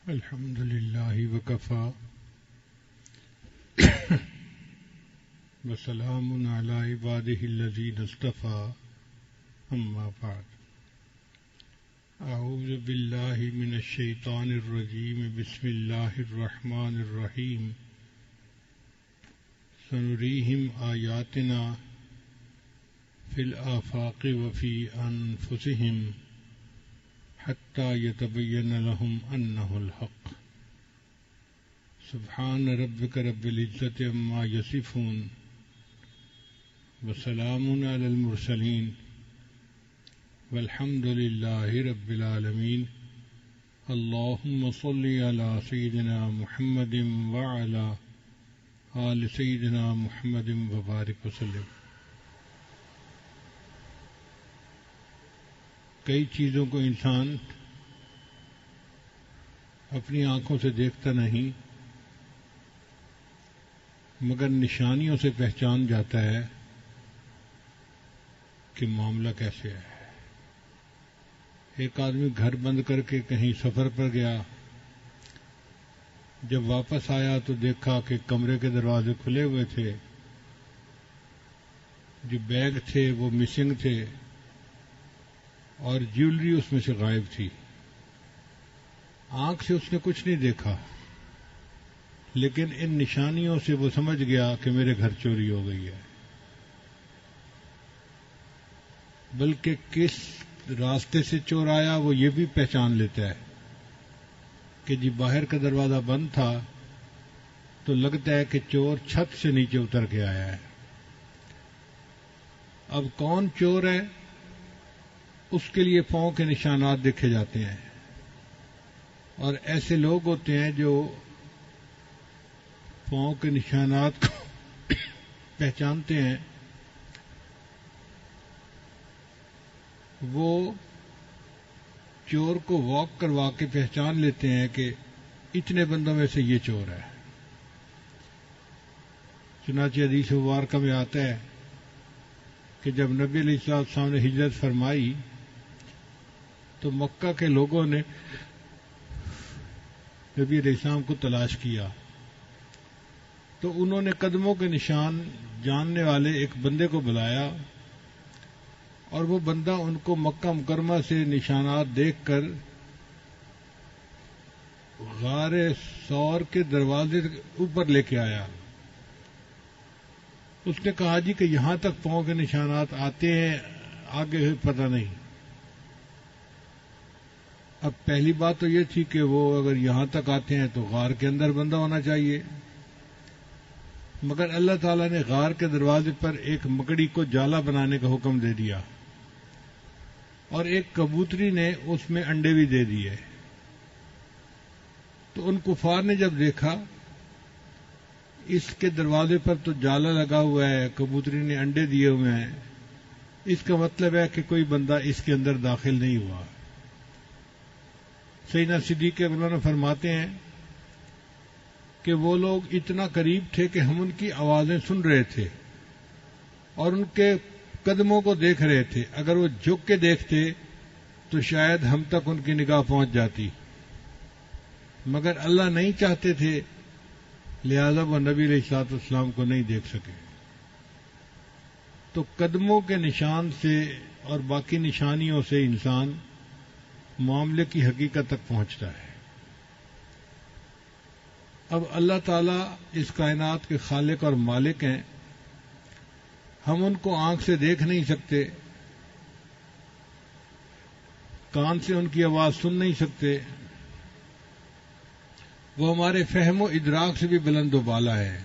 الحمد لله وكفى وسلام على عباده الذين اصطفى أما بعد أعوذ بالله من الشيطان الرجيم بسم الله الرحمن الرحيم سنريهم آياتنا في الآفاق وفي أنفسهم حتى يتبين لهم أنه الحق سبحان ربك رب العزة عما يصفون وسلام على المرسلين والحمد لله رب العالمين اللهم صل على سيدنا محمد وعلى آل سيدنا محمد وبارك وسلم. کئی چیزوں کو انسان اپنی آنکھوں سے دیکھتا نہیں مگر نشانیوں سے پہچان جاتا ہے کہ معاملہ کیسے ہے. ایک آدمی گھر بند کر کے کہیں سفر پر گیا، جب واپس آیا تو دیکھا کہ کمرے کے دروازے کھلے ہوئے تھے، جو بیگ تھے وہ مسنگ تھے اور جیولری اس میں سے غائب تھی. آنکھ سے اس نے کچھ نہیں دیکھا، لیکن ان نشانیوں سے وہ سمجھ گیا کہ میرے گھر چوری ہو گئی ہے. بلکہ کس راستے سے چور آیا وہ یہ بھی پہچان لیتا ہے کہ جی باہر کا دروازہ بند تھا تو لگتا ہے کہ چور چھت سے نیچے اتر کے آیا ہے. اب کون چور ہے اس کے لیے پاؤں کے نشانات دیکھے جاتے ہیں، اور ایسے لوگ ہوتے ہیں جو پاؤں کے نشانات کو پہچانتے ہیں، وہ چور کو واک کروا کے پہچان لیتے ہیں کہ اتنے بندوں میں سے یہ چور ہے. چنانچہ حدیث مبارکہ میں آتا ہے کہ جب نبی علیہ السلام نے ہجرت فرمائی تو مکہ کے لوگوں نے نبی علیہ السلام کو تلاش کیا، تو انہوں نے قدموں کے نشان جاننے والے ایک بندے کو بلایا، اور وہ بندہ ان کو مکہ مکرمہ سے نشانات دیکھ کر غار ثور کے دروازے اوپر لے کے آیا. اس نے کہا جی کہ یہاں تک پاؤں کے نشانات آتے ہیں، آگے پتہ نہیں. اب پہلی بات تو یہ تھی کہ وہ اگر یہاں تک آتے ہیں تو غار کے اندر بندہ ہونا چاہیے، مگر اللہ تعالیٰ نے غار کے دروازے پر ایک مکڑی کو جالا بنانے کا حکم دے دیا، اور ایک کبوتری نے اس میں انڈے بھی دے دیے. تو ان کفار نے جب دیکھا اس کے دروازے پر تو جالا لگا ہوا ہے، کبوتری نے انڈے دیے ہوئے ہیں، اس کا مطلب ہے کہ کوئی بندہ اس کے اندر داخل نہیں ہوا. سیدنا صدیق اکبر فرماتے ہیں کہ وہ لوگ اتنا قریب تھے کہ ہم ان کی آوازیں سن رہے تھے اور ان کے قدموں کو دیکھ رہے تھے. اگر وہ جھک کے دیکھتے تو شاید ہم تک ان کی نگاہ پہنچ جاتی، مگر اللہ نہیں چاہتے تھے، لہذا وہ نبی علیہ الصلوۃ والسلام کو نہیں دیکھ سکے. تو قدموں کے نشان سے اور باقی نشانیوں سے انسان معاملے کی حقیقت تک پہنچتا ہے. اب اللہ تعالیٰ اس کائنات کے خالق اور مالک ہیں، ہم ان کو آنکھ سے دیکھ نہیں سکتے، کان سے ان کی آواز سن نہیں سکتے، وہ ہمارے فہم و ادراک سے بھی بلند و بالا ہے،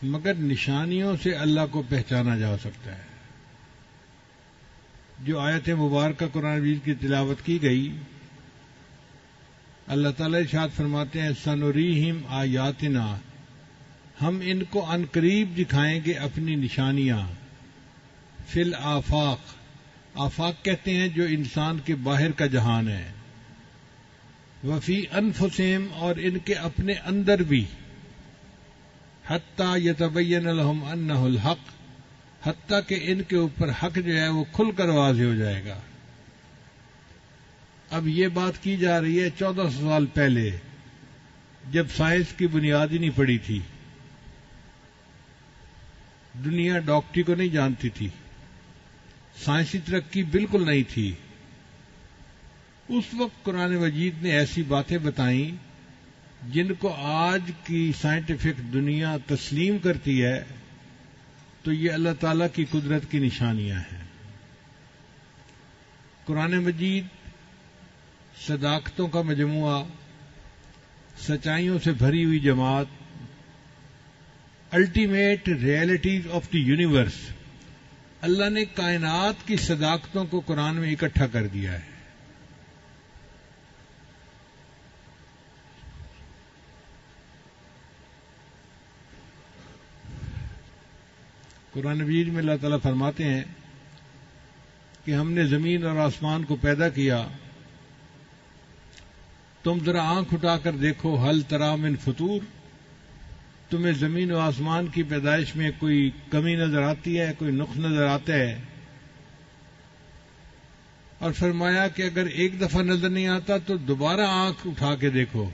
مگر نشانیوں سے اللہ کو پہچانا جا سکتا ہے. جو آیت مبارکہ قرآن مجید کی تلاوت کی گئی، اللہ تعالیٰ ارشاد فرماتے ہیں سنریہم آیاتنا، ہم ان کو عن قریب دکھائیں گے اپنی نشانیاں. فی الآفاق، آفاق کہتے ہیں جو انسان کے باہر کا جہان ہے. وفی انفسہم، اور ان کے اپنے اندر بھی. حتی یتبین لہم انہ الحق، حتیٰ کہ ان کے اوپر حق جو ہے وہ کھل کر واضح ہو جائے گا. اب یہ بات کی جا رہی ہے 1400 سال پہلے، جب سائنس کی بنیاد ہی نہیں پڑی تھی، دنیا ڈاکٹری کو نہیں جانتی تھی، سائنسی ترقی بالکل نہیں تھی۔ اس وقت قرآن مجید نے ایسی باتیں بتائیں جن کو آج کی سائنٹیفک دنیا تسلیم کرتی ہے، تو یہ اللہ تعالیٰ کی قدرت کی نشانیاں ہیں۔ قرآن مجید صداقتوں کا مجموعہ، سچائیوں سے بھری ہوئی جماعت، ultimate realities of the universe, اللہ نے کائنات کی صداقتوں کو قرآن میں اکٹھا کر دیا ہے۔ قرآن مجید میں اللہ تعالیٰ فرماتے ہیں کہ ہم نے زمین اور آسمان کو پیدا کیا، تم ذرا آنکھ اٹھا کر دیکھو، حل تری من فطور، تمہیں زمین و آسمان کی پیدائش میں کوئی کمی نظر آتی ہے، کوئی نقص نظر آتا ہے؟ اور فرمایا کہ اگر ایک دفعہ نظر نہیں آتا تو دوبارہ آنکھ اٹھا کے دیکھو،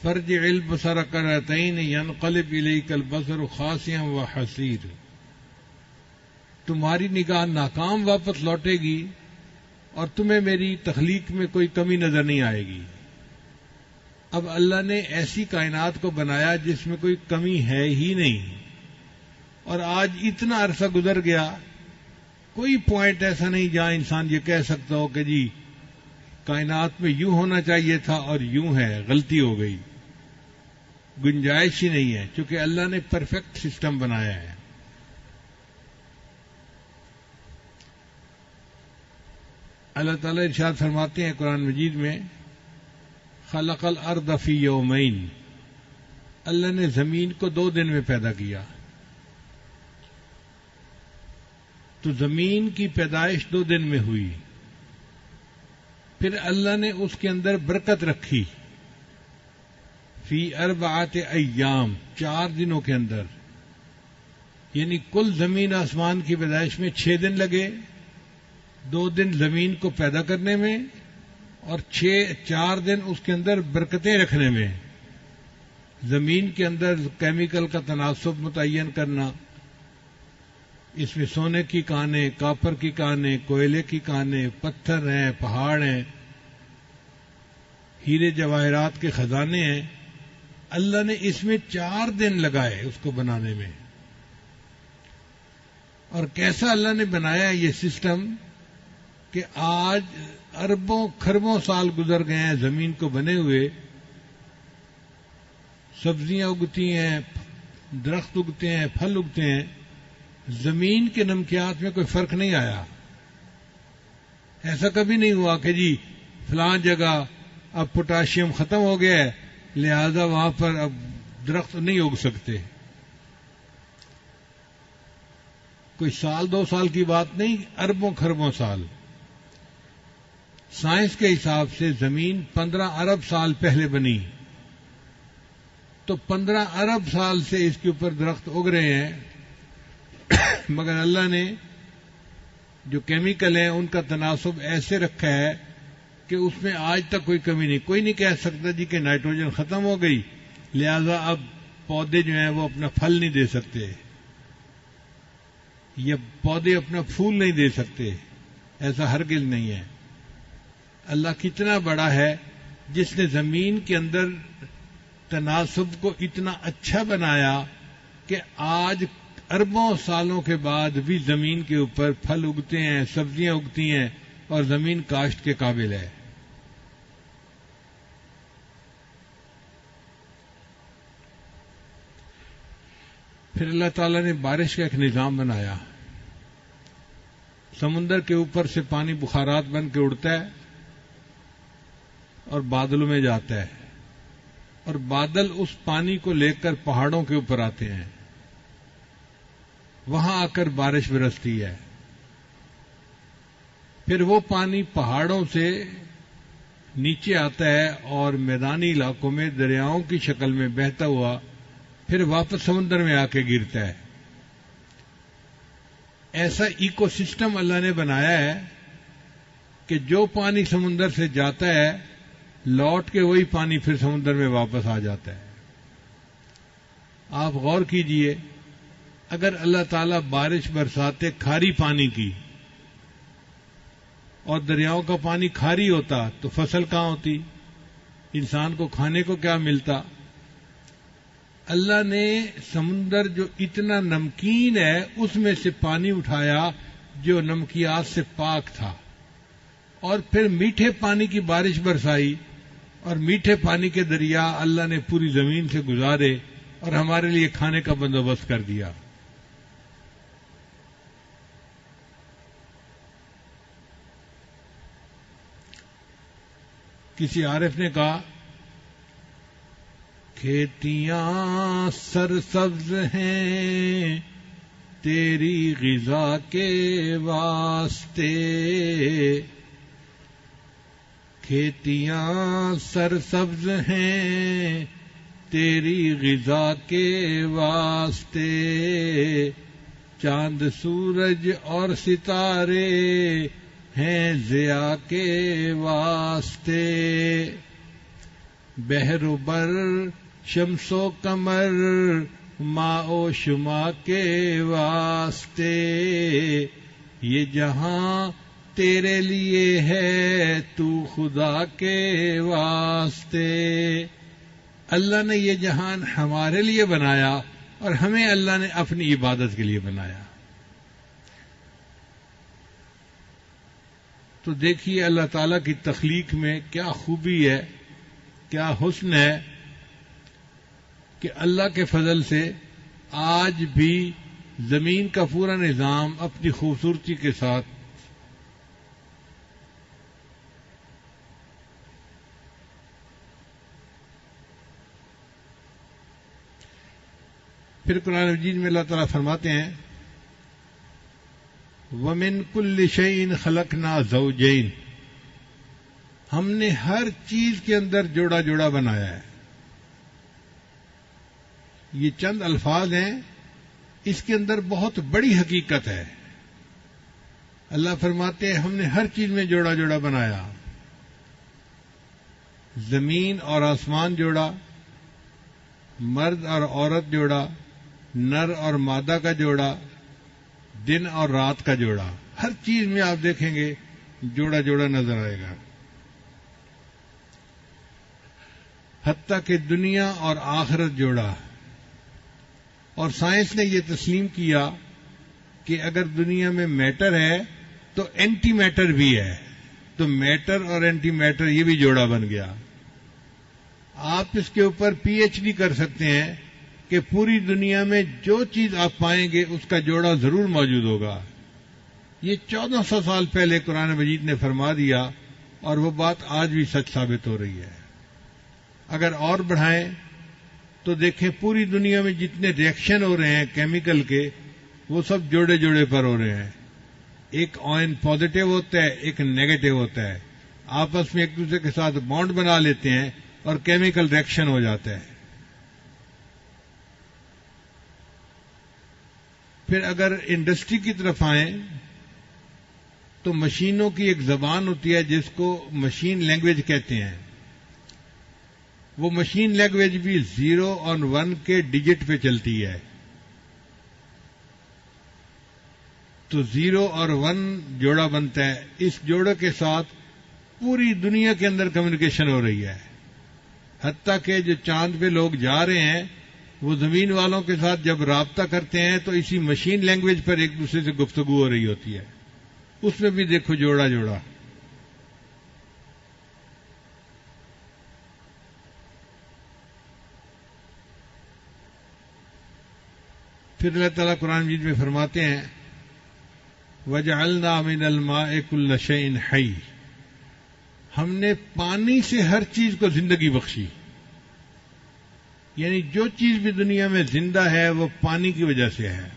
فرجع البصر کرتین ینقلب الیک البصر خاسئا وحسیر، تمہاری نگاہ ناکام واپس لوٹے گی اور تمہیں میری تخلیق میں کوئی کمی نظر نہیں آئے گی۔ اب اللہ نے ایسی کائنات کو بنایا جس میں کوئی کمی ہے ہی نہیں، اور آج اتنا عرصہ گزر گیا، کوئی پوائنٹ ایسا نہیں جہاں انسان یہ کہہ سکتا ہو کہ جی کائنات میں یوں ہونا چاہیے تھا اور یوں ہے، غلطی ہو گئی، گنجائش ہی نہیں ہے، چونکہ اللہ نے پرفیکٹ سسٹم بنایا ہے۔ اللہ تعالیٰ ارشاد فرماتے ہیں قرآن مجید میں، خلق الارض فی یومین، اللہ نے زمین کو 2 دن میں پیدا کیا۔ تو زمین کی پیدائش 2 دن میں ہوئی، پھر اللہ نے اس کے اندر برکت رکھی، فی 4 ایام، 4 دنوں کے اندر، یعنی کل زمین آسمان کی پیدائش میں 6 دن لگے، 2 دن زمین کو پیدا کرنے میں اور 4 دن اس کے اندر برکتیں رکھنے میں، زمین کے اندر کیمیکل کا تناسب متعین کرنا، اس میں سونے کی کانیں، کاپر کی کانیں، کوئلے کی کانیں، پتھر ہیں، پہاڑ ہیں، ہیرے جواہرات کے خزانے ہیں، اللہ نے اس میں 4 دن لگائے اس کو بنانے میں۔ اور کیسا اللہ نے بنایا یہ سسٹم کہ آج اربوں کھربوں سال گزر گئے ہیں زمین کو بنے ہوئے، سبزیاں اگتی ہیں، درخت اگتے ہیں، پھل اگتے ہیں، زمین کے نمکیات میں کوئی فرق نہیں آیا۔ ایسا کبھی نہیں ہوا کہ جی فلاں جگہ اب پوٹاشیم ختم ہو گیا ہے لہذا وہاں پر اب درخت نہیں اگ سکتے۔ کوئی 1-2 سال کی بات نہیں، اربوں کھربوں سال۔ سائنس کے حساب سے زمین 15 ارب سال پہلے بنی، تو 15 ارب سال سے اس کے اوپر درخت اگ رہے ہیں، مگر اللہ نے جو کیمیکل ہیں ان کا تناسب ایسے رکھا ہے کہ اس میں آج تک کوئی کمی نہیں۔ کوئی نہیں کہہ سکتا جی کہ نائٹروجن ختم ہو گئی لہذا اب پودے جو ہیں وہ اپنا پھل نہیں دے سکتے، یا پودے اپنا پھول نہیں دے سکتے، ایسا ہرگز نہیں ہے۔ اللہ کتنا بڑا ہے جس نے زمین کے اندر تناسب کو اتنا اچھا بنایا کہ آج اربوں سالوں کے بعد بھی زمین کے اوپر پھل اگتے ہیں، سبزیاں اگتی ہیں اور زمین کاشت کے قابل ہے۔ پھر اللہ تعالیٰ نے بارش کا ایک نظام بنایا، سمندر کے اوپر سے پانی بخارات بن کے اڑتا ہے اور بادلوں میں جاتا ہے، اور بادل اس پانی کو لے کر پہاڑوں کے اوپر آتے ہیں، وہاں آ کر بارش برستی ہے۔ پھر وہ پانی پہاڑوں سے نیچے آتا ہے اور میدانی علاقوں میں دریاؤں کی شکل میں بہتا ہوا پھر واپس سمندر میں آ کے گرتا ہے۔ ایسا ایکو سسٹم اللہ نے بنایا ہے کہ جو پانی سمندر سے جاتا ہے لوٹ کے وہی پانی پھر سمندر میں واپس آ جاتا ہے. آپ غور کیجئے، اگر اللہ تعالیٰ بارش برساتے کھاری پانی کی اور دریاؤں کا پانی کھاری ہوتا تو فصل کہاں ہوتی، انسان کو کھانے کو کیا ملتا؟ اللہ نے سمندر جو اتنا نمکین ہے اس میں سے پانی اٹھایا جو نمکیات سے پاک تھا، اور پھر میٹھے پانی کی بارش برسائی، اور میٹھے پانی کے دریا اللہ نے پوری زمین سے گزارے اور ہمارے لیے کھانے کا بندوبست کر دیا. کسی عارف نے کہا کھیتیاں سرسبز ہیں تیری غذا کے واسطے، کھیتیاں سرسبز ہیں تیری غذا کے واسطے، چاند سورج اور ستارے ہیں ضیاء کے واسطے، بحر و بر شمس و قمر ماء و شما کے واسطے، یہ جہاں تیرے لیے ہے تو خدا کے واسطے. اللہ نے یہ جہان ہمارے لیے بنایا اور ہمیں اللہ نے اپنی عبادت کے لیے بنایا. تو دیکھیے اللہ تعالیٰ کی تخلیق میں کیا خوبی ہے، کیا حسن ہے کہ اللہ کے فضل سے آج بھی زمین کا پورا نظام اپنی خوبصورتی کے ساتھ پھر قرآن مجید میں اللہ تعالیٰ فرماتے ہیں وَمِن كُلِّ شَيْءٍ خَلَقْنَا زَوْجَيْنِ، ہم نے ہر چیز کے اندر جوڑا جوڑا بنایا ہے. یہ چند الفاظ ہیں، اس کے اندر بہت بڑی حقیقت ہے. اللہ فرماتے ہیں ہم نے ہر چیز میں جوڑا جوڑا بنایا، زمین اور آسمان جوڑا، مرد اور عورت جوڑا، نر اور مادہ کا جوڑا، دن اور رات کا جوڑا. ہر چیز میں آپ دیکھیں گے جوڑا جوڑا نظر آئے گا. حتیٰ کہ دنیا اور آخرت جوڑا. اور سائنس نے یہ تسلیم کیا کہ اگر دنیا میں میٹر ہے تو اینٹی میٹر بھی ہے، تو میٹر اور اینٹی میٹر یہ بھی جوڑا بن گیا. آپ اس کے اوپر پی ایچ ڈی کر سکتے ہیں کہ پوری دنیا میں جو چیز آپ پائیں گے اس کا جوڑا ضرور موجود ہوگا. یہ 1400 سال پہلے قرآن مجید نے فرما دیا اور وہ بات آج بھی سچ ثابت ہو رہی ہے. اگر اور بڑھائیں تو دیکھیں پوری دنیا میں جتنے ریئیکشن ہو رہے ہیں کیمیکل کے وہ سب جوڑے جوڑے پر ہو رہے ہیں. ایک آئن پازیٹو ہوتا ہے، ایک نیگیٹو ہوتا ہے، آپس میں ایک دوسرے کے ساتھ بانڈ بنا لیتے ہیں اور کیمیکل ریئیکشن ہو جاتا ہے. پھر اگر انڈسٹری کی طرف آئیں تو مشینوں کی ایک زبان ہوتی ہے جس کو مشین لینگویج کہتے ہیں. وہ مشین لینگویج بھی 0 اور 1 کے ڈیجٹ پہ چلتی ہے. تو 0 اور 1 جوڑا بنتا ہے. اس جوڑے کے ساتھ پوری دنیا کے اندر کمیونیکیشن ہو رہی ہے. حتیٰ کہ جو چاند پہ لوگ جا رہے ہیں وہ زمین والوں کے ساتھ جب رابطہ کرتے ہیں تو اسی مشین لینگویج پر ایک دوسرے سے گفتگو ہو رہی ہوتی ہے. اس میں بھی دیکھو جوڑا جوڑا. پھر اللہ تعالیٰ قرآن مجید میں فرماتے ہیں وَجَعَلْنَا مِنَ الْمَاءِ كُلَّ شَيْءٍ حَيٍّ، ہم نے پانی سے ہر چیز کو زندگی بخشی. یعنی جو چیز بھی دنیا میں زندہ ہے وہ پانی کی وجہ سے ہے.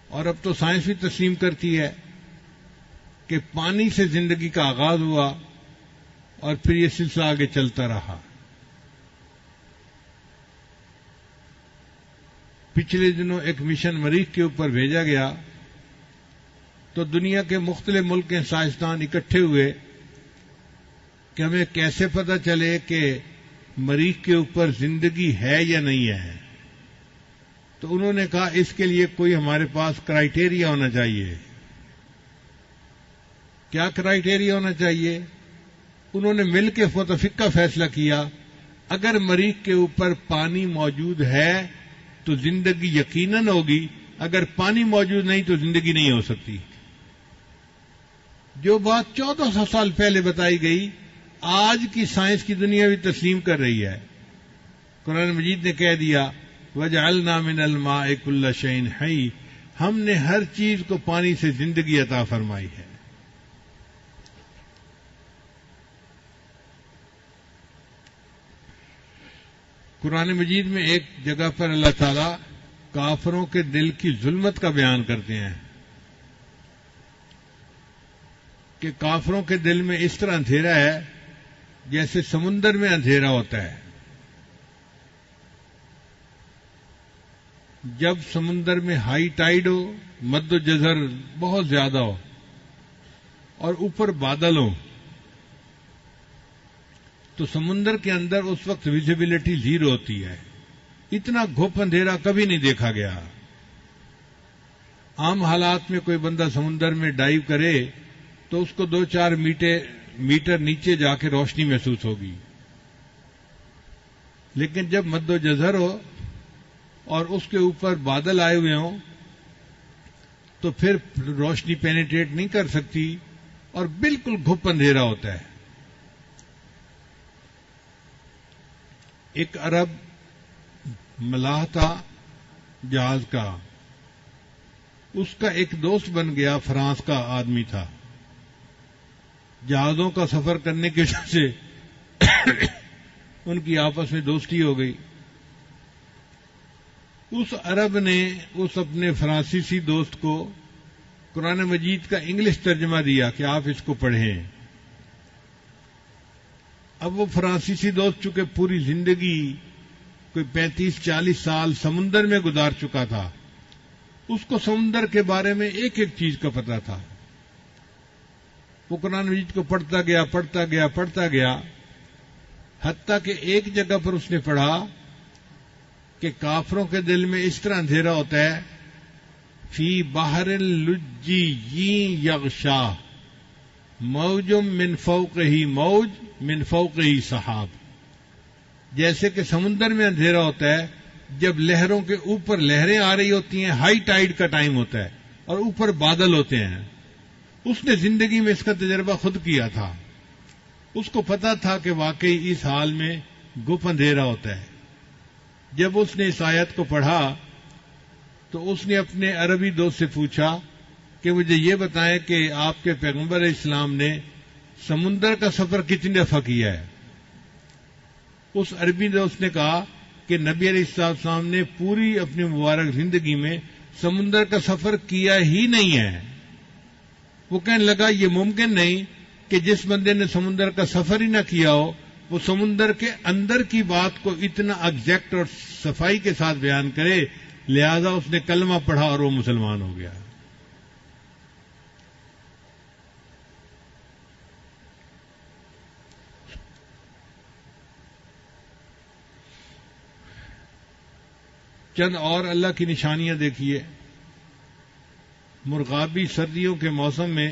اور اب تو سائنس بھی تسلیم کرتی ہے کہ پانی سے زندگی کا آغاز ہوا اور پھر یہ سلسلہ آگے چلتا رہا. پچھلے دنوں ایک مشن مریخ کے اوپر بھیجا گیا تو دنیا کے مختلف ملک کے سائنسدان اکٹھے ہوئے کہ ہمیں کیسے پتہ چلے کہ مریخ کے اوپر زندگی ہے یا نہیں ہے. تو انہوں نے کہا اس کے لیے کوئی ہمارے پاس کرائیٹیریا ہونا چاہیے. کیا کرائیٹیریا ہونا چاہیے؟ انہوں نے مل کے متفقہ فیصلہ کیا اگر مریخ کے اوپر پانی موجود ہے تو زندگی یقیناً ہوگی، اگر پانی موجود نہیں تو زندگی نہیں ہو سکتی. جو بات 1400 سال پہلے بتائی گئی آج کی سائنس کی دنیا بھی تسلیم کر رہی ہے. قرآن مجید نے کہہ دیا وَجَعَلْنَا مِنَ الْمَاءِ كُلَّ شَيْءٍ حَيٍّ، ہم نے ہر چیز کو پانی سے زندگی عطا فرمائی ہے. قرآن مجید میں ایک جگہ پر اللہ تعالیٰ کافروں کے دل کی ظلمت کا بیان کرتے ہیں کہ کافروں کے دل میں اس طرح اندھیرا ہے جیسے سمندر میں اندھیرا ہوتا ہے. جب سمندر میں ہائی ٹائیڈ ہو، مد و جزر بہت زیادہ ہو اور اوپر بادل ہو تو سمندر کے اندر اس وقت ویزیبلٹی زیرو ہوتی ہے. اتنا گھپ اندھیرا کبھی نہیں دیکھا گیا. عام حالات میں کوئی بندہ سمندر میں ڈائیو کرے تو اس کو 2-4 میٹر نیچے جا کے روشنی محسوس ہوگی، لیکن جب مد و جزر ہو اور اس کے اوپر بادل آئے ہوئے ہوں تو پھر روشنی پینیٹریٹ نہیں کر سکتی اور بالکل گھپ اندھیرا ہوتا ہے. ایک عرب ملاح تھا جہاز کا، اس کا ایک دوست بن گیا، فرانس کا آدمی تھا. جہازوں کا سفر کرنے کی وجہ سے ان کی آپس میں دوستی ہو گئی. اس عرب نے اس اپنے فرانسیسی دوست کو قرآن مجید کا انگلش ترجمہ دیا کہ آپ اس کو پڑھیں. اب وہ فرانسیسی دوست چونکہ پوری زندگی کوئی 35-40 سال سمندر میں گزار چکا تھا، اس کو سمندر کے بارے میں ایک ایک چیز کا پتہ تھا. وہ قرآن مجید کو پڑھتا گیا حتیٰ کہ ایک جگہ پر اس نے پڑھا کہ کافروں کے دل میں اس طرح اندھیرا ہوتا ہے فی بحر لجی یغشا موج من فوقہ موج من فوقہ سحاب. جیسے کہ سمندر میں اندھیرا ہوتا ہے جب لہروں کے اوپر لہریں آ رہی ہوتی ہیں، ہائی ٹائیڈ کا ٹائم ہوتا ہے اور اوپر بادل ہوتے ہیں. اس نے زندگی میں اس کا تجربہ خود کیا تھا. اس کو پتا تھا کہ واقعی اس حال میں گپ اندھیرا ہوتا ہے. جب اس نے اس آیت کو پڑھا تو اس نے اپنے عربی دوست سے پوچھا کہ مجھے یہ بتائیں کہ آپ کے پیغمبر اسلام نے سمندر کا سفر کتنی دفعہ کیا ہے؟ اس عربی دوست نے کہا کہ نبی علیہ السلام نے پوری اپنی مبارک زندگی میں سمندر کا سفر کیا ہی نہیں ہے. وہ کہنے لگا یہ ممکن نہیں کہ جس بندے نے سمندر کا سفر ہی نہ کیا ہو وہ سمندر کے اندر کی بات کو اتنا ایگزیکٹ اور صفائی کے ساتھ بیان کرے. لہذا اس نے کلمہ پڑھا اور وہ مسلمان ہو گیا. چند اور اللہ کی نشانیاں دیکھیے. مرغابی سردیوں کے موسم میں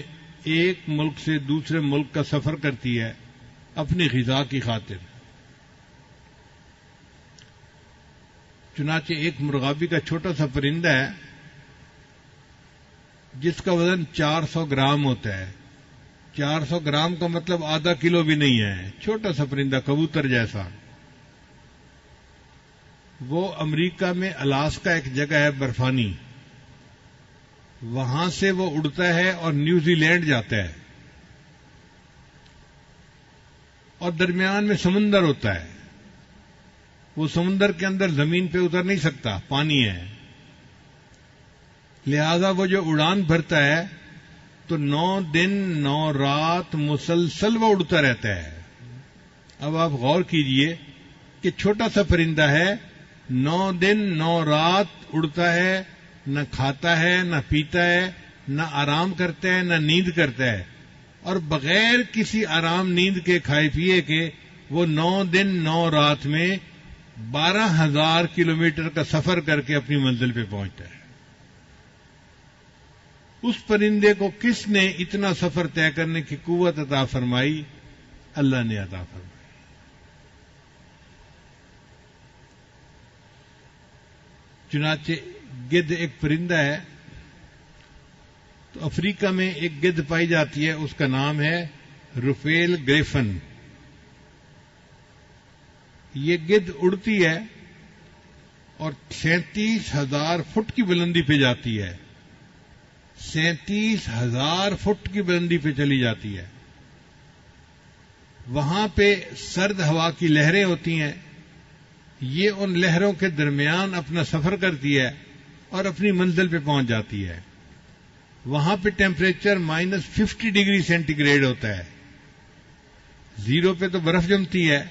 ایک ملک سے دوسرے ملک کا سفر کرتی ہے اپنی غذا کی خاطر. چنانچہ ایک مرغابی کا چھوٹا سا پرندہ ہے جس کا وزن 400 گرام ہوتا ہے. 400 گرام کا مطلب آدھا کلو بھی نہیں ہے. چھوٹا سا پرندہ کبوتر جیسا. وہ امریکہ میں الاسکا ایک جگہ ہے برفانی، وہاں سے وہ اڑتا ہے اور نیوزی لینڈ جاتا ہے اور درمیان میں سمندر ہوتا ہے. وہ سمندر کے اندر زمین پہ اتر نہیں سکتا، پانی ہے. لہذا وہ جو اڑان بھرتا ہے تو 9 دن 9 رات مسلسل وہ اڑتا رہتا ہے. اب آپ غور کیجئے کہ چھوٹا سا پرندہ ہے، 9 دن 9 رات اڑتا ہے، نہ کھاتا ہے نہ پیتا ہے، نہ آرام کرتا ہے نہ نیند کرتا ہے، اور بغیر کسی آرام نیند کے کھائے پیے کے وہ 9 دن 9 رات میں 12,000 کلومیٹر کا سفر کر کے اپنی منزل پہ پہنچتا ہے۔ اس پرندے کو کس نے اتنا سفر طے کرنے کی قوت عطا فرمائی؟ اللہ نے عطا فرمائی۔ چنانچہ گدھ ایک پرندہ ہے، تو افریقہ میں ایک گدھ پائی جاتی ہے، اس کا نام ہے رفیل گریفن۔ یہ گدھ اڑتی ہے اور 37,000 فٹ کی بلندی پہ جاتی ہے، 37,000 فٹ کی بلندی پہ چلی جاتی ہے۔ وہاں پہ سرد ہوا کی لہریں ہوتی ہیں، یہ ان لہروں کے درمیان اپنا سفر کرتی ہے اور اپنی منزل پہ پہنچ جاتی ہے۔ وہاں پہ ٹیمپریچر -50 ڈگری سینٹی گریڈ ہوتا ہے، 0 پہ تو برف جمتی ہے،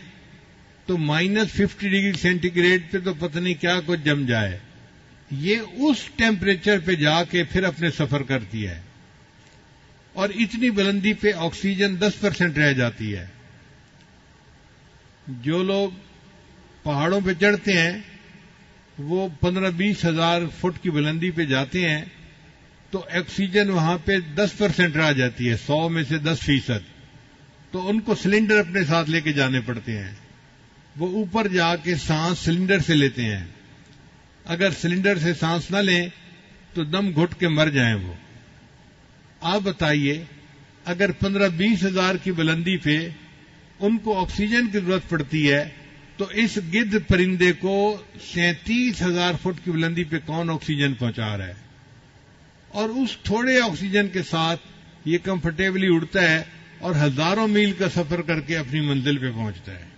تو -50 ڈگری سینٹی گریڈ پہ تو پتہ نہیں کیا کچھ جم جائے۔ یہ اس ٹیمپریچر پہ جا کے پھر اپنے سفر کرتی ہے، اور اتنی بلندی پہ آکسیجن 10% رہ جاتی ہے۔ جو لوگ پہاڑوں پہ چڑھتے ہیں وہ 15-20 ہزار فٹ کی بلندی پہ جاتے ہیں، تو آکسیجن وہاں پہ 10% رہ جاتی ہے، 100 میں سے 10%، تو ان کو سلنڈر اپنے ساتھ لے کے جانے پڑتے ہیں۔ وہ اوپر جا کے سانس سلنڈر سے لیتے ہیں، اگر سلنڈر سے سانس نہ لیں تو دم گھٹ کے مر جائیں وہ۔ آپ بتائیے، اگر 15-20 ہزار کی بلندی پہ ان کو آکسیجن کی ضرورت پڑتی ہے، تو اس گدھ پرندے کو 37,000 فٹ کی بلندی پہ کون آکسیجن پہنچا رہا ہے؟ اور اس تھوڑے آکسیجن کے ساتھ یہ کمفرٹیبلی اڑتا ہے اور ہزاروں میل کا سفر کر کے اپنی منزل پہ پہنچتا ہے۔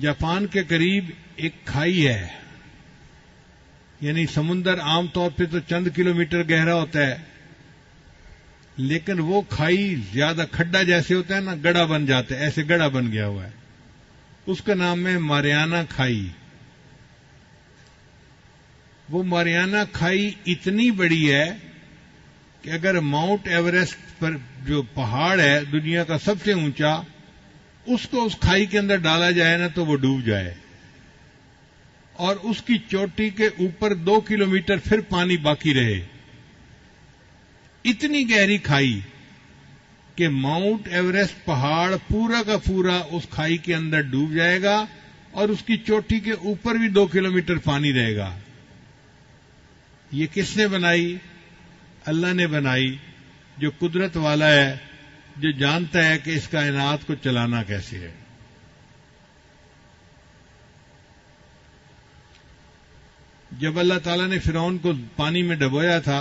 جاپان کے قریب ایک کھائی ہے، یعنی سمندر عام طور پہ تو چند کلومیٹر گہرا ہوتا ہے، لیکن وہ کھائی زیادہ کھڈا جیسے ہوتا ہے نا، گڑھا بن جاتا ہے، ایسے گڑھا بن گیا ہوا ہے۔ اس کا نام ہے ماریانا کھائی۔ وہ ماریانا کھائی اتنی بڑی ہے کہ اگر ماؤنٹ ایوریسٹ پر جو پہاڑ ہے دنیا کا سب سے اونچا، اس کو اس کھائی کے اندر ڈالا جائے نا تو وہ ڈوب جائے، اور اس کی چوٹی کے اوپر 2 کلومیٹر پھر پانی باقی رہے۔ اتنی گہری کھائی کہ ماؤنٹ ایوریسٹ پہاڑ پورا کا پورا اس کھائی کے اندر ڈوب جائے گا، اور اس کی چوٹی کے اوپر بھی 2 کلومیٹر پانی رہے گا۔ یہ کس نے بنائی؟ اللہ نے بنائی، جو قدرت والا ہے، جو جانتا ہے کہ اس کائنات کو چلانا کیسے ہے۔ جب اللہ تعالیٰ نے فرعون کو پانی میں ڈبویا تھا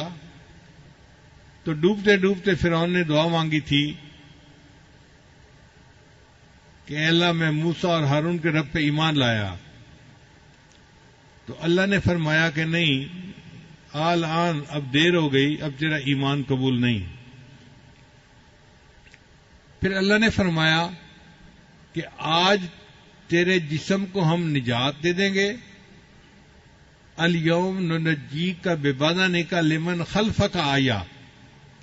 تو ڈوبتے ڈوبتے فرعون نے دعا مانگی تھی کہ اے اللہ، میں موسیٰ اور ہارون کے رب پہ ایمان لایا، تو اللہ نے فرمایا کہ نہیں، آن اب دیر ہو گئی، اب تیرا ایمان قبول نہیں۔ پھر اللہ نے فرمایا کہ آج تیرے جسم کو ہم نجات دے دیں گے، الیوم ننجیک ببدنک لمن خلفک آیا،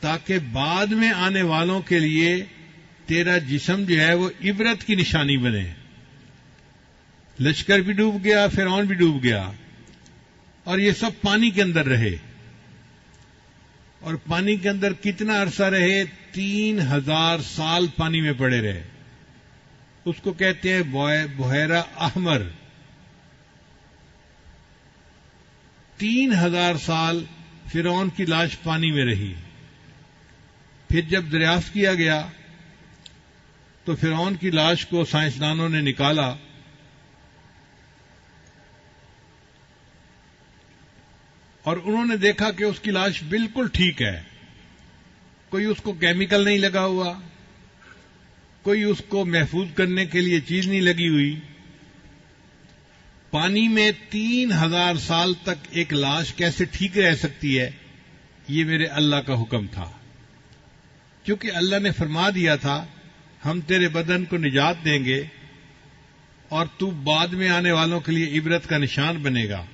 تاکہ بعد میں آنے والوں کے لیے تیرا جسم جو ہے وہ عبرت کی نشانی بنے۔ لشکر بھی ڈوب گیا، فرعون بھی ڈوب گیا، اور یہ سب پانی کے اندر رہے۔ اور پانی کے اندر کتنا عرصہ رہے؟ 3,000 سال پانی میں پڑے رہے۔ اس کو کہتے ہیں بحیرہ احمر۔ 3,000 سال فرعون کی لاش پانی میں رہی۔ پھر جب دریافت کیا گیا تو فرعون کی لاش کو سائنسدانوں نے نکالا، اور انہوں نے دیکھا کہ اس کی لاش بالکل ٹھیک ہے، کوئی اس کو کیمیکل نہیں لگا ہوا، کوئی اس کو محفوظ کرنے کے لیے چیز نہیں لگی ہوئی۔ پانی میں 3,000 سال تک ایک لاش کیسے ٹھیک رہ سکتی ہے؟ یہ میرے اللہ کا حکم تھا، کیونکہ اللہ نے فرما دیا تھا ہم تیرے بدن کو نجات دیں گے، اور تو بعد میں آنے والوں کے لیے عبرت کا نشان بنے گا۔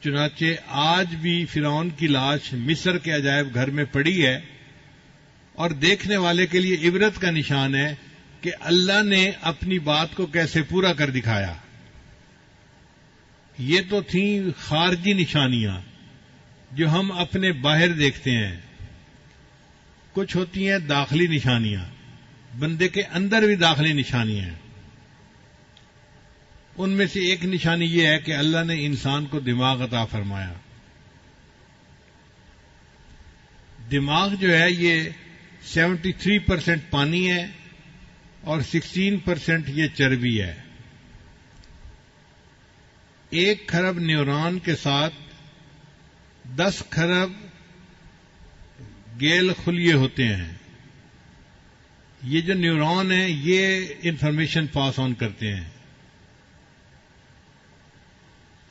چنانچہ آج بھی فرعون کی لاش مصر کے عجائب گھر میں پڑی ہے اور دیکھنے والے کے لیے عبرت کا نشان ہے کہ اللہ نے اپنی بات کو کیسے پورا کر دکھایا۔ یہ تو تھیں خارجی نشانیاں جو ہم اپنے باہر دیکھتے ہیں، کچھ ہوتی ہیں داخلی نشانیاں، بندے کے اندر بھی داخلی نشانیاں ہیں۔ ان میں سے ایک نشانی یہ ہے کہ اللہ نے انسان کو دماغ عطا فرمایا۔ دماغ جو ہے یہ 73% پانی ہے اور 16% یہ چربی ہے۔ 1 کھرب نیورون کے ساتھ 10 کھرب گیل خلیے ہوتے ہیں۔ یہ جو نیورون ہیں یہ انفارمیشن پاس آن کرتے ہیں،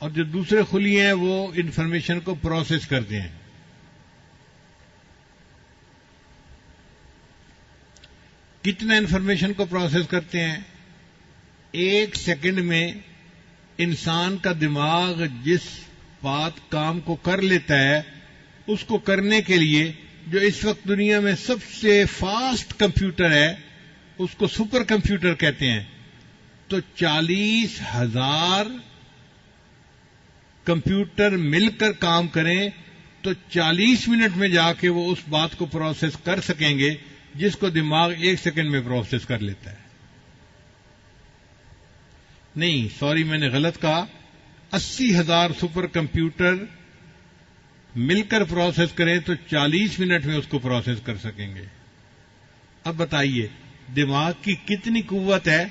اور جو دوسرے خلیے ہیں وہ انفارمیشن کو پروسیس کرتے ہیں۔ کتنا انفارمیشن کو پروسیس کرتے ہیں؟ 1 سیکنڈ میں انسان کا دماغ جس کام کو کر لیتا ہے اس کو کرنے کے لیے جو اس وقت دنیا میں سب سے فاسٹ کمپیوٹر ہے اس کو سپر کمپیوٹر کہتے ہیں، تو 40,000 کمپیوٹر مل کر کام کریں تو 40 منٹ میں جا کے وہ اس بات کو پروسیس کر سکیں گے جس کو دماغ 1 سیکنڈ میں پروسیس کر لیتا ہے۔ نہیں، سوری، میں نے غلط کہا، 80,000 سپر کمپیوٹر مل کر پروسیس کریں تو 40 منٹ میں اس کو پروسیس کر سکیں گے۔ اب بتائیے دماغ کی کتنی قوت ہے،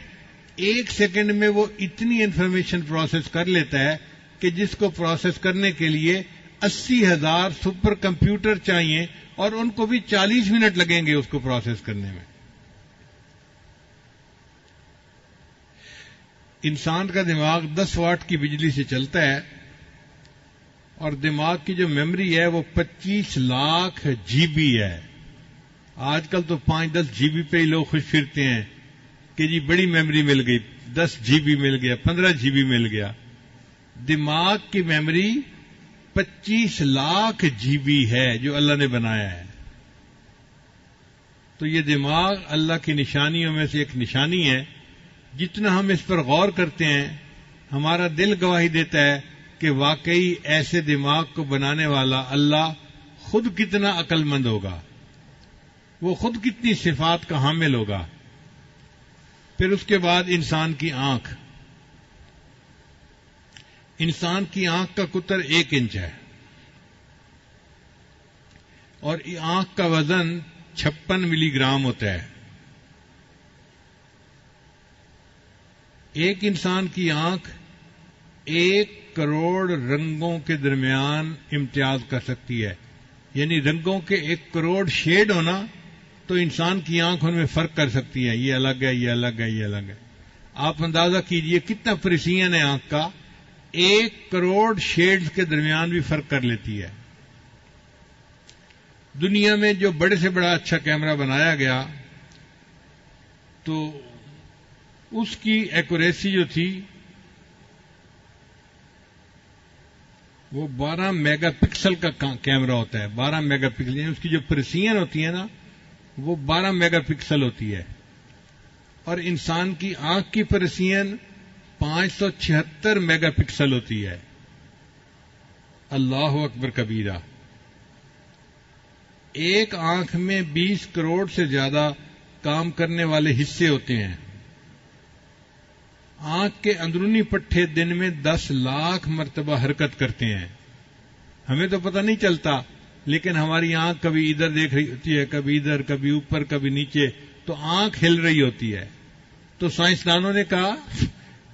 1 سیکنڈ میں وہ اتنی انفارمیشن پروسیس کر لیتا ہے کہ جس کو پروسیس کرنے کے لیے 80,000 سپر کمپیوٹر چاہیے اور ان کو بھی 40 منٹ لگیں گے اس کو پروسیس کرنے میں۔ انسان کا دماغ 10 واٹ کی بجلی سے چلتا ہے اور دماغ کی جو میموری ہے وہ 25 لاکھ جی بی ہے۔ آج کل تو 5-10 جی بی پہ ہی لوگ خوش پھرتے ہیں کہ جی بڑی میموری مل گئی، 10 جی بی مل گیا، 15 جی بی مل گیا۔ دماغ کی میموری 25 لاکھ جی بی ہے جو اللہ نے بنایا ہے۔ تو یہ دماغ اللہ کی نشانیوں میں سے ایک نشانی ہے۔ جتنا ہم اس پر غور کرتے ہیں ہمارا دل گواہی دیتا ہے کہ واقعی ایسے دماغ کو بنانے والا اللہ خود کتنا عقل مند ہوگا، وہ خود کتنی صفات کا حامل ہوگا۔ پھر اس کے بعد انسان کی آنکھ۔ انسان کی آنکھ کا قطر 1 انچ ہے اور آنکھ کا وزن 56 ملی گرام ہوتا ہے۔ ایک انسان کی آنکھ 1 کروڑ رنگوں کے درمیان امتیاز کر سکتی ہے، یعنی رنگوں کے 1 کروڑ شیڈ ہونا تو انسان کی آنکھ ان میں فرق کر سکتی ہے، یہ الگ ہے، یہ الگ ہے، یہ الگ ہے۔ آپ اندازہ کیجئے کتنا پریسیژن ہے آنکھ کا، 1 کروڑ شیڈز کے درمیان بھی فرق کر لیتی ہے۔ دنیا میں جو بڑے سے بڑا اچھا کیمرہ بنایا گیا تو اس کی ایکوریسی جو تھی وہ 12 میگا پکسل کا کیمرہ ہوتا ہے۔ 12 میگا پکسل یعنی اس کی جو پریسیژن ہوتی ہے نا وہ 12 میگا پکسل ہوتی ہے، اور انسان کی آنکھ کی پریسیژن 576 میگا پکسل ہوتی ہے۔ اللہ اکبر کبیرہ۔ ایک آنکھ میں 20 کروڑ سے زیادہ کام کرنے والے حصے ہوتے ہیں۔ آنکھ کے اندرونی پٹھے دن میں 10 لاکھ مرتبہ حرکت کرتے ہیں۔ ہمیں تو پتہ نہیں چلتا، لیکن ہماری آنکھ کبھی ادھر دیکھ رہی ہوتی ہے، کبھی ادھر، کبھی اوپر، کبھی نیچے، تو آنکھ ہل رہی ہوتی ہے۔ تو سائنسدانوں نے کہا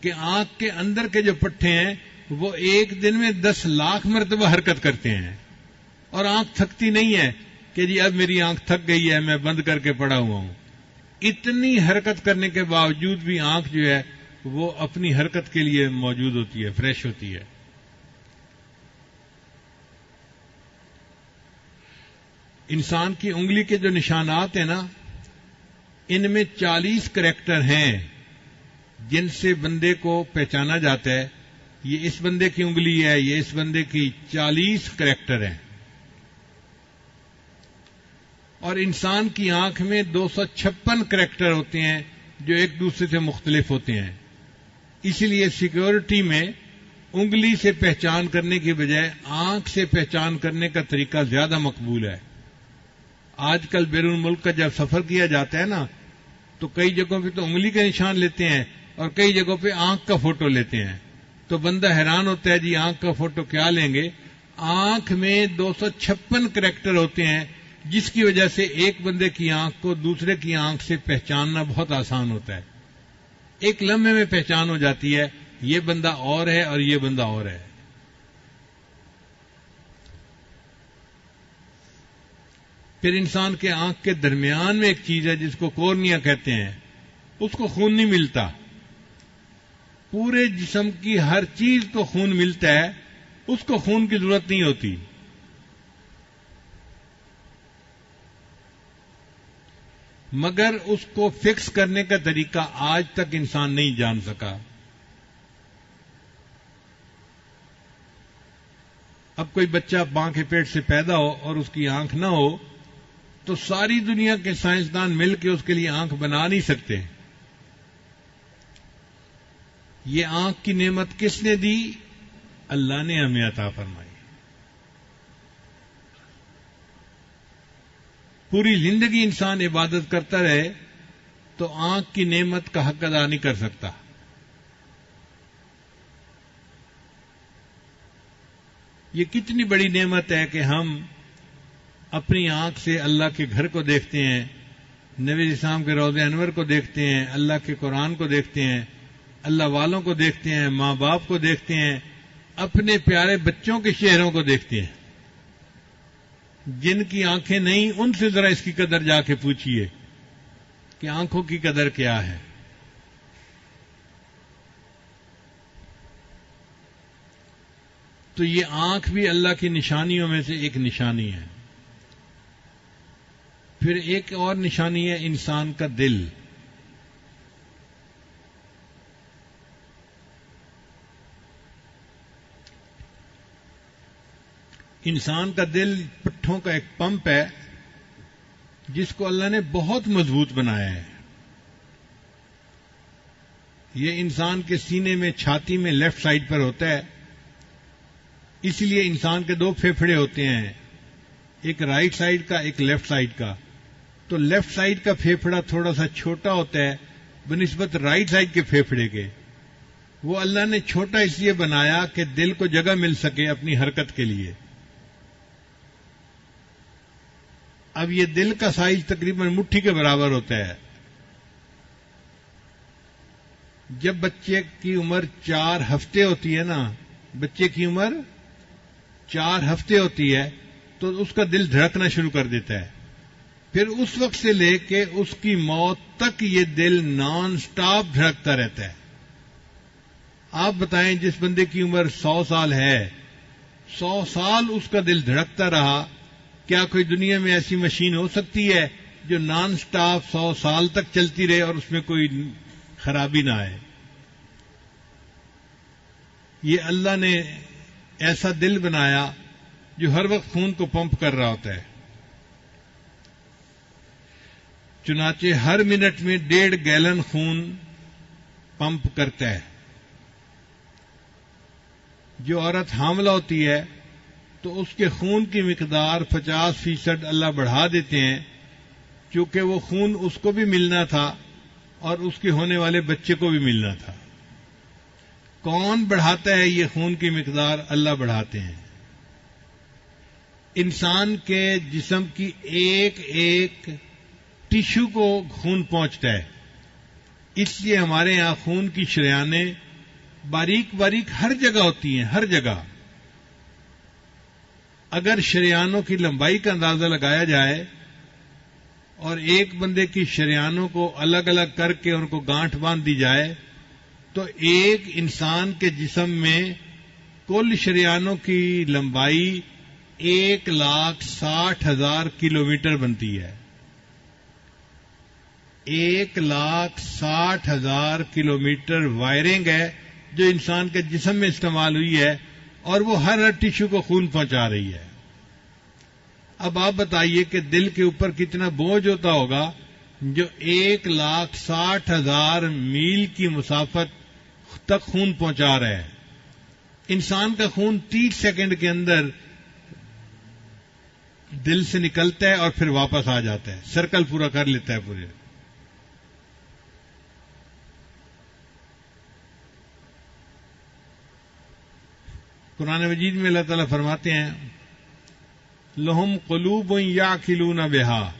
کہ آنکھ کے اندر کے جو پٹھے ہیں وہ ایک دن میں 10 لاکھ مرتبہ حرکت کرتے ہیں، اور آنکھ تھکتی نہیں ہے کہ جی اب میری آنکھ تھک گئی ہے میں بند کر کے پڑا ہوا ہوں۔ اتنی حرکت کرنے کے باوجود بھی آنکھ جو ہے وہ اپنی حرکت کے لیے موجود ہوتی ہے، فریش ہوتی ہے۔ انسان کی انگلی کے جو نشانات ہیں نا ان میں 40 کریکٹر ہیں جن سے بندے کو پہچانا جاتا ہے یہ اس بندے کی انگلی ہے، یہ اس بندے کی 40 کریکٹر ہیں، اور انسان کی آنکھ میں 256 کریکٹر ہوتے ہیں جو ایک دوسرے سے مختلف ہوتے ہیں. اسی لیے سیکیورٹی میں انگلی سے پہچان کرنے کی بجائے آنکھ سے پہچان کرنے کا طریقہ زیادہ مقبول ہے. آج کل بیرون ملک کا جب سفر کیا جاتا ہے نا تو کئی جگہوں پہ تو انگلی کا نشان لیتے ہیں اور کئی جگہوں پہ آنکھ کا فوٹو لیتے ہیں. تو بندہ حیران ہوتا ہے جی آنکھ کا فوٹو کیا لیں گے؟ آنکھ میں 256 کریکٹر ہوتے ہیں جس کی وجہ سے ایک بندے کی آنکھ کو دوسرے کی آنکھ سے پہچاننا بہت آسان ہوتا ہے. ایک لمحے میں پہچان ہو جاتی ہے یہ بندہ اور ہے اور یہ بندہ اور ہے. پھر انسان کے آنکھ کے درمیان میں ایک چیز ہے جس کو کورنیا کہتے ہیں، اس کو خون نہیں ملتا. پورے جسم کی ہر چیز کو خون ملتا ہے، اس کو خون کی ضرورت نہیں ہوتی. مگر اس کو فکس کرنے کا طریقہ آج تک انسان نہیں جان سکا. اب کوئی بچہ ماں کے پیٹ سے پیدا ہو اور اس کی آنکھ نہ ہو تو ساری دنیا کے سائنسدان مل کے اس کے لیے آنکھ بنا نہیں سکتے. یہ آنکھ کی نعمت کس نے دی؟ اللہ نے ہمیں عطا فرمائی. پوری زندگی انسان عبادت کرتا رہے تو آنکھ کی نعمت کا حق ادا نہیں کر سکتا. یہ کتنی بڑی نعمت ہے کہ ہم اپنی آنکھ سے اللہ کے گھر کو دیکھتے ہیں، نبی اسلام کے روضہ انور کو دیکھتے ہیں، اللہ کے قرآن کو دیکھتے ہیں، اللہ والوں کو دیکھتے ہیں، ماں باپ کو دیکھتے ہیں، اپنے پیارے بچوں کے چہروں کو دیکھتے ہیں. جن کی آنکھیں نہیں ان سے ذرا اس کی قدر جا کے پوچھیے کہ آنکھوں کی قدر کیا ہے. تو یہ آنکھ بھی اللہ کی نشانیوں میں سے ایک نشانی ہے. پھر ایک اور نشانی ہے انسان کا دل. انسان کا دل پٹھوں کا ایک پمپ ہے جس کو اللہ نے بہت مضبوط بنایا ہے. یہ انسان کے سینے میں چھاتی میں لیفٹ سائڈ پر ہوتا ہے. اسی لیے انسان کے 2 پھیپھڑے ہوتے ہیں، ایک رائٹ سائڈ کا ایک لیفٹ سائڈ کا. تو لیفٹ سائڈ کا پھیپھڑا تھوڑا سا چھوٹا ہوتا ہے بنسبت رائٹ سائڈ کے پھیپھڑے کے. وہ اللہ نے چھوٹا اس لیے بنایا کہ دل کو جگہ مل سکے اپنی حرکت کے لیے. اب یہ دل کا سائز تقریباً مٹھی کے برابر ہوتا ہے. جب بچے کی عمر 4 ہفتے ہوتی ہے نا، بچے کی عمر 4 ہفتے ہوتی ہے تو اس کا دل دھڑکنا شروع کر دیتا ہے. پھر اس وقت سے لے کے اس کی موت تک یہ دل نان سٹاپ دھڑکتا رہتا ہے. آپ بتائیں جس بندے کی عمر 100 سال ہے، 100 سال اس کا دل دھڑکتا رہا، کیا کوئی دنیا میں ایسی مشین ہو سکتی ہے جو نان سٹاپ 100 سال تک چلتی رہے اور اس میں کوئی خرابی نہ آئے؟ یہ اللہ نے ایسا دل بنایا جو ہر وقت خون کو پمپ کر رہا ہوتا ہے. چنانچہ ہر منٹ میں 1.5 گیلن خون پمپ کرتا ہے. جو عورت حاملہ ہوتی ہے تو اس کے خون کی مقدار 50% اللہ بڑھا دیتے ہیں، کیونکہ وہ خون اس کو بھی ملنا تھا اور اس کے ہونے والے بچے کو بھی ملنا تھا. کون بڑھاتا ہے یہ خون کی مقدار؟ اللہ بڑھاتے ہیں. انسان کے جسم کی ایک ایک ٹیشو کو خون پہنچتا ہے. اس لیے ہمارے یہاں خون کی شریانیں باریک باریک ہر جگہ ہوتی ہیں، ہر جگہ. اگر شریانوں کی لمبائی کا اندازہ لگایا جائے اور ایک بندے کی شریانوں کو الگ الگ کر کے ان کو گانٹھ باندھ دی جائے تو ایک انسان کے جسم میں کل شریانوں کی لمبائی 1,60,000 کلومیٹر بنتی ہے. 1,60,000 کلومیٹر وائرنگ ہے جو انسان کے جسم میں استعمال ہوئی ہے، اور وہ ہر ٹیشو کو خون پہنچا رہی ہے۔ اب آپ بتائیے کہ دل کے اوپر کتنا بوجھ ہوتا ہوگا جو 1,60,000 میل کی مسافت تک خون پہنچا رہا ہے۔ انسان کا خون 30 سیکنڈ کے اندر دل سے نکلتا ہے اور پھر واپس آ جاتا ہے، سرکل پورا کر لیتا ہے پورے۔ قرآن مجید میں اللہ تعالیٰ فرماتے ہیں لہم قلوب یعقلون بہا،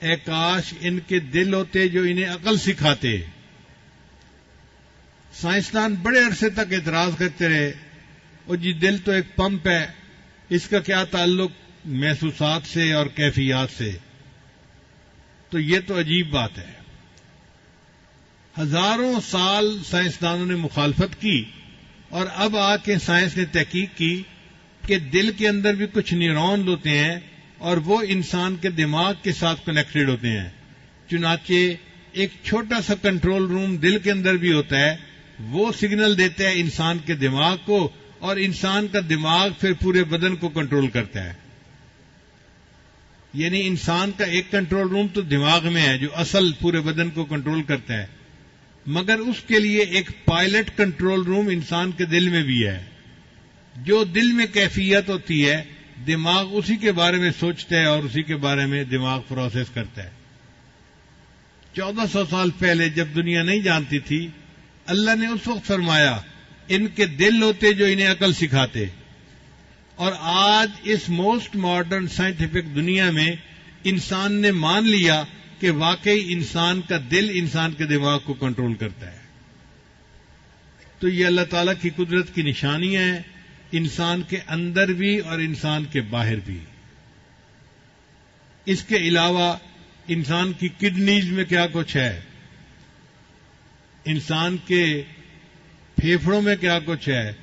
اے کاش ان کے دل ہوتے جو انہیں عقل سکھاتے۔ سائنسدان بڑے عرصے تک اعتراض کرتے رہے، اور جی دل تو ایک پمپ ہے، اس کا کیا تعلق محسوسات سے اور کیفیات سے؟ تو یہ تو عجیب بات ہے۔ ہزاروں سال سائنسدانوں نے مخالفت کی، اور اب آ کے سائنس نے تحقیق کی کہ دل کے اندر بھی کچھ نیورون ہوتے ہیں اور وہ انسان کے دماغ کے ساتھ کنیکٹڈ ہوتے ہیں۔ چنانچہ ایک چھوٹا سا کنٹرول روم دل کے اندر بھی ہوتا ہے، وہ سگنل دیتا ہے انسان کے دماغ کو، اور انسان کا دماغ پھر پورے بدن کو کنٹرول کرتا ہے۔ یعنی انسان کا ایک کنٹرول روم تو دماغ میں ہے جو اصل پورے بدن کو کنٹرول کرتا ہے، مگر اس کے لیے ایک پائلٹ کنٹرول روم انسان کے دل میں بھی ہے۔ جو دل میں کیفیت ہوتی ہے دماغ اسی کے بارے میں سوچتا ہے اور اسی کے بارے میں دماغ پروسیس کرتا ہے۔ 1400 سال پہلے جب دنیا نہیں جانتی تھی، اللہ نے اس وقت فرمایا ان کے دل ہوتے جو انہیں عقل سکھاتے، اور آج اس موسٹ ماڈرن سائنٹیفک دنیا میں انسان نے مان لیا کہ واقعی انسان کا دل انسان کے دماغ کو کنٹرول کرتا ہے۔ تو یہ اللہ تعالیٰ کی قدرت کی نشانیاں ہیں، انسان کے اندر بھی اور انسان کے باہر بھی۔ اس کے علاوہ انسان کی کڈنیز میں کیا کچھ ہے، انسان کے پھیپھڑوں میں کیا کچھ ہے،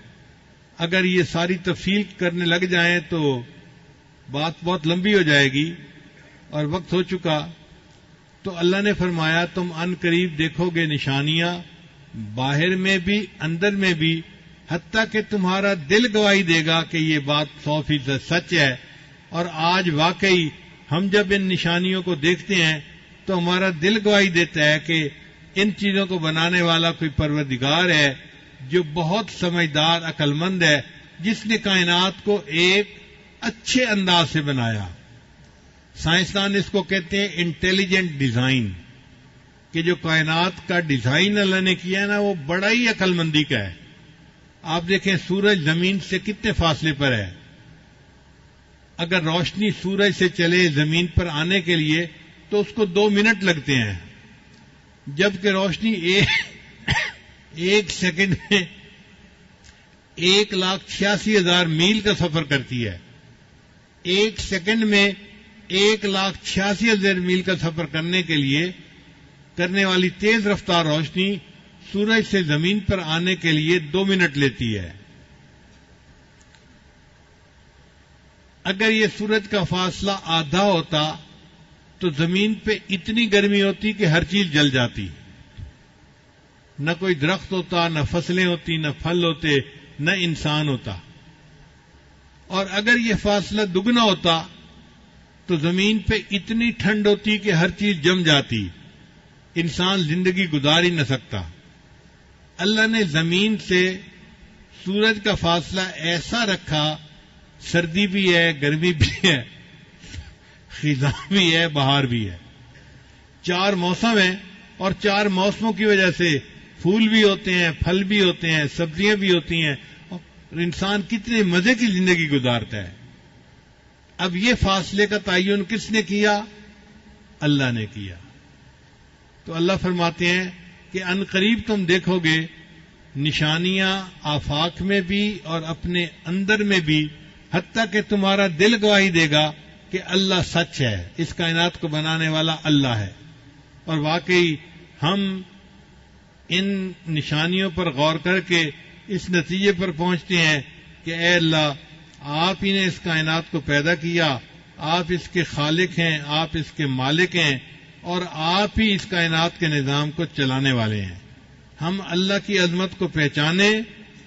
اگر یہ ساری تفصیل کرنے لگ جائیں تو بات بہت لمبی ہو جائے گی اور وقت ہو چکا۔ تو اللہ نے فرمایا تم ان قریب دیکھو گے نشانیاں، باہر میں بھی اندر میں بھی، حتیٰ کہ تمہارا دل گواہی دے گا کہ یہ بات 100% سچ ہے۔ اور آج واقعی ہم جب ان نشانیوں کو دیکھتے ہیں تو ہمارا دل گواہی دیتا ہے کہ ان چیزوں کو بنانے والا کوئی پروردگار ہے جو بہت سمجھدار عقل مند ہے، جس نے کائنات کو ایک اچھے انداز سے بنایا۔ سائنسدان اس کو کہتے ہیں انٹیلیجنٹ ڈیزائن، کہ جو کائنات کا ڈیزائن اللہ نے کیا ہے نا وہ بڑا ہی عقل مندی کا ہے۔ آپ دیکھیں سورج زمین سے کتنے فاصلے پر ہے، اگر روشنی سورج سے چلے زمین پر آنے کے لیے تو اس کو 2 منٹ لگتے ہیں، جبکہ روشنی ایک سیکنڈ میں 1,86,000 میل کا سفر کرتی ہے۔ ایک سیکنڈ میں 1,86,000 میل کا سفر کرنے کے لیے کرنے والی تیز رفتار روشنی سورج سے زمین پر آنے کے لیے 2 منٹ لیتی ہے۔ اگر یہ سورج کا فاصلہ آدھا ہوتا تو زمین پہ اتنی گرمی ہوتی کہ ہر چیز جل جاتی، نہ کوئی درخت ہوتا، نہ فصلیں ہوتی، نہ پھل ہوتے، نہ انسان ہوتا۔ اور اگر یہ فاصلہ دگنا ہوتا تو زمین پہ اتنی ٹھنڈ ہوتی کہ ہر چیز جم جاتی، انسان زندگی گزار ہی نہ سکتا۔ اللہ نے زمین سے سورج کا فاصلہ ایسا رکھا، سردی بھی ہے، گرمی بھی ہے، خزاں بھی ہے، بہار بھی ہے، 4 موسم ہیں، اور 4 موسموں کی وجہ سے پھول بھی ہوتے ہیں، پھل بھی ہوتے ہیں، سبزیاں بھی ہوتی ہیں، اور انسان کتنے مزے کی زندگی گزارتا ہے۔ اب یہ فاصلے کا تعین کس نے کیا؟ اللہ نے کیا۔ تو اللہ فرماتے ہیں کہ ان قریب تم دیکھو گے نشانیاں آفاق میں بھی اور اپنے اندر میں بھی، حتیٰ کہ تمہارا دل گواہی دے گا کہ اللہ سچ ہے، اس کائنات کو بنانے والا اللہ ہے۔ اور واقعی ہم ان نشانیوں پر غور کر کے اس نتیجے پر پہنچتے ہیں کہ اے اللہ، آپ ہی نے اس کائنات کو پیدا کیا، آپ اس کے خالق ہیں، آپ اس کے مالک ہیں، اور آپ ہی اس کائنات کے نظام کو چلانے والے ہیں۔ ہم اللہ کی عظمت کو پہچانیں،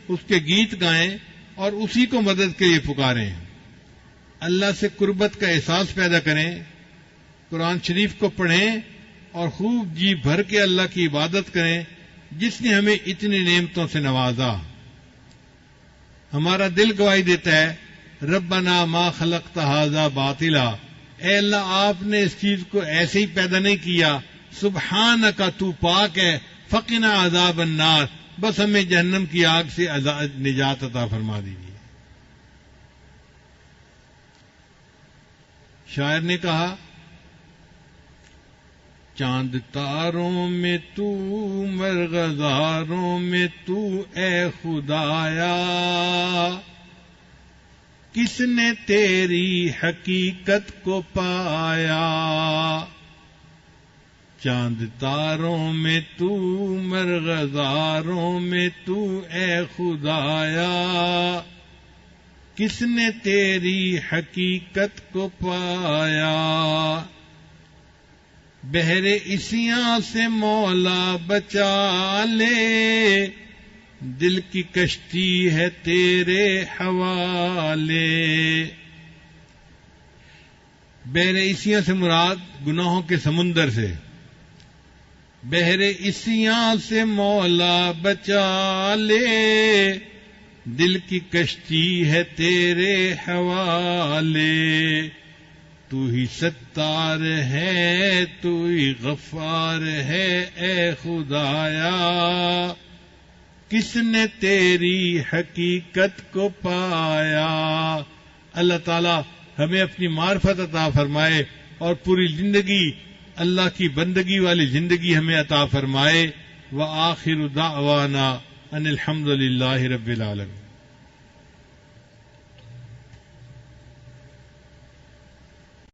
اس کے گیت گائیں اور اسی کو مدد کے لیے پکاریں، اللہ سے قربت کا احساس پیدا کریں، قرآن شریف کو پڑھیں اور خوب جی بھر کے اللہ کی عبادت کریں جس نے ہمیں اتنی نعمتوں سے نوازا۔ ہمارا دل گواہی دیتا ہے ربنا ما خلقت ھذا باطلا، اے اللہ آپ نے اس چیز کو ایسے ہی پیدا نہیں کیا، سبحانک تو پاک ہے، فقنا عذاب النار، بس ہمیں جہنم کی آگ سے نجات عطا فرما دیجیے۔ شاعر نے کہا چاند تاروں میں تو مرغزاروں میں تو اے خدایا، کس نے تیری حقیقت کو پایا، چاند تاروں میں تو مرغزاروں میں تو اے خدایا، کس نے تیری حقیقت کو پایا، بحر اسیاں سے مولا بچا لے، دل کی کشتی ہے تیرے حوالے۔ بحر اسیاں سے مراد گناہوں کے سمندر سے، بحر اسیاں سے مولا بچا لے، دل کی کشتی ہے تیرے حوالے، تو ہی ستار ہے تو ہی غفار ہے اے خدایا، کس نے تیری حقیقت کو پایا۔ اللہ تعالی ہمیں اپنی معرفت عطا فرمائے اور پوری زندگی اللہ کی بندگی والی زندگی ہمیں عطا فرمائے۔ وآخر دعوانا ان الحمد للہ رب العالمین۔